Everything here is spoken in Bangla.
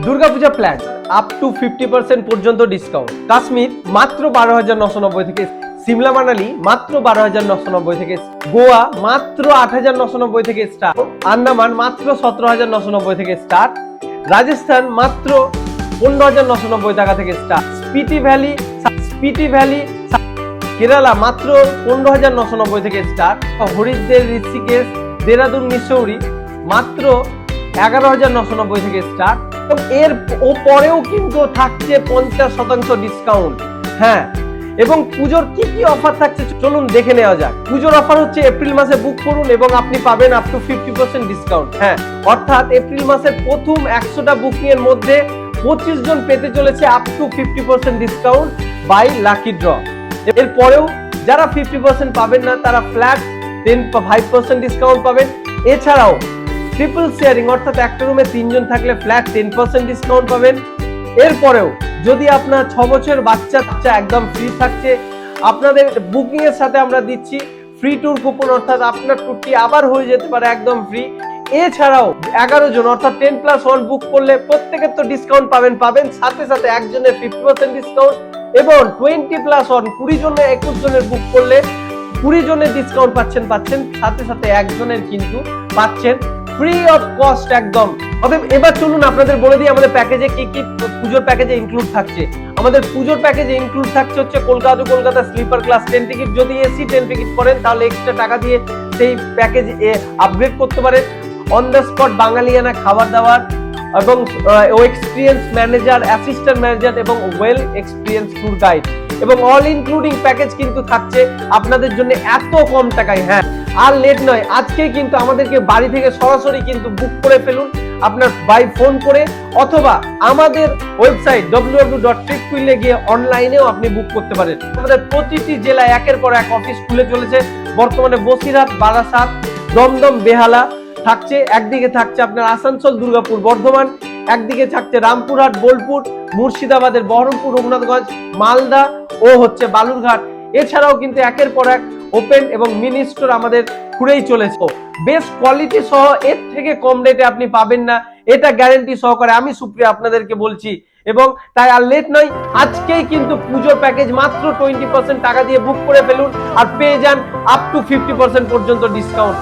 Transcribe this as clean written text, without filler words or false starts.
দুর্গাপূজা প্ল্যান আপ টু 50% পর্যন্ত ডিসকাউন্ট। কাশ্মীর মাত্র 12,990 থেকে, সিমলা মানালি মাত্র 12,990 থেকে, গোয়া মাত্র 8,990 থেকে স্টার্ট, আন্দামান মাত্র 17,990 থেকে স্টার্ট, রাজস্থান মাত্র 15,990 টাকা থেকে স্টার্ট, স্পিটি ভ্যালি কেরালা মাত্র 15,990 থেকে স্টার্ট, হরিদ্বার ঋষিকেশ দেরাদুন মিসৌরি মাত্র 11,990 থেকে স্টার্ট। এবং এর পরেও কিন্তু থাকছে 50% ডিসকাউন্ট। হ্যাঁ, এবং পুজোর কি কি অফার থাকছে চলুন দেখে নেওয়া যাক। পুজোর অফার হচ্ছে এপ্রিল মাসে বুক করুন এবং আপনি পাবেন আপ টু 50% ডিসকাউন্ট। হ্যাঁ, অর্থাৎ এপ্রিল মাসের প্রথম 100টা বুকিং এর মধ্যে 25 জন পেতে চলেছে up to 50% discount by lucky draw. এর পরেও যারা 50% পাবেন না তারা ফ্ল্যাট 5% ডিসকাউন্ট পাবেন। এছাড়াও ট্রিপল শেয়ারিং অর্থাৎ একটা রুমে 3 জন থাকলে ফ্ল্যাট 10% ডিসকাউন্ট পাবেন। এরপরেও যদি আপনার 6 বছরের বাচ্চা একদম ফ্রি থাকছে, আপনাদের বুকিং এর সাথে আমরা দিচ্ছি ফ্রি ট্যুর কুপন, অর্থাৎ আপনার ট্যুরটি আবার হয়ে যেতে পারে একদম ফ্রি। এছাড়াও 11 জন অর্থাৎ 10+1 বুক করলে প্রত্যেকের তো ডিসকাউন্ট পাবেন সাথে সাথে একজনের 50% ডিসকাউন্ট, এবং 20+1 20 জনের 21 জনের বুক করলে 20 জনের ডিসকাউন্ট পাচ্ছেন সাথে সাথে একজনের কিন্তু পাচ্ছেন ফ্রি অফ কস্ট একদম। অতএব এবার চলুন আপনাদের বলে দিই আমাদের প্যাকেজে কি কি পুজোর প্যাকেজে ইনক্লুড থাকছে। আমাদের পুজোর প্যাকেজে ইনক্লুড থাকছে হচ্ছে কলকাতা স্লিপার ক্লাস 10 টিকিট। যদি এসি 10 টিকিট করেন তাহলে এক্সট্রা টাকা দিয়ে সেই প্যাকেজ আপগ্রেড করতে পারেন। অন দ্য স্পট বাঙালিয়ানা খাবার দাবার এবং এক্সপিরিয়েন্স ম্যানেজার, অ্যাসিস্ট্যান্ট ম্যানেজার এবং ওয়েল এক্সপিরিয়েন্স ট্যুর গাইড এবং অল ইনক্লুডিং প্যাকেজ কিন্তু থাকছে আপনাদের জন্য এত কম টাকায়। হ্যাঁ, আর লেট নয়, আজকে কিন্তু আমাদেরকে বাড়ি থেকে সরাসরি কিন্তু বুক করে ফেলুন আপনার বাই ফোন করে, অথবা আমাদের ওয়েবসাইট www.tripqueen গিয়ে অনলাইনেও আপনি বুক করতে পারেন। আমাদের প্রতিটি জেলায় একের পর এক অফিস খুলে চলেছে। বর্তমানে বসিরহাট, বারাসাত, দমদম, বেহালা থাকছে, একদিকে থাকছে আপনার আসানসোল, দুর্গাপুর, বর্ধমান, একদিকে থাকছে রামপুরহাট, বোলপুর, মুর্শিদাবাদের বহরমপুর, রঘুনাথগঞ্জ, মালদা ও হচ্ছে বালুরঘাট। এছাড়াও কিন্তু একের পর এক ওপেন এবং মিনি স্টোর আমাদের ঘুরেই চলেছে। বেস্ট কোয়ালিটি সহ এর থেকে কম রেটে আপনি পাবেন না, এটা গ্যারান্টি সহকারে আমি সুপ্রিয়া আপনাদেরকে বলছি। এবং তাই আর লেট নয়, আজকেই কিন্তু পুজোর প্যাকেজ মাত্র 20% টাকা দিয়ে বুক করে ফেলুন আর পেয়ে যান আপ টু 50% পর্যন্ত ডিসকাউন্ট।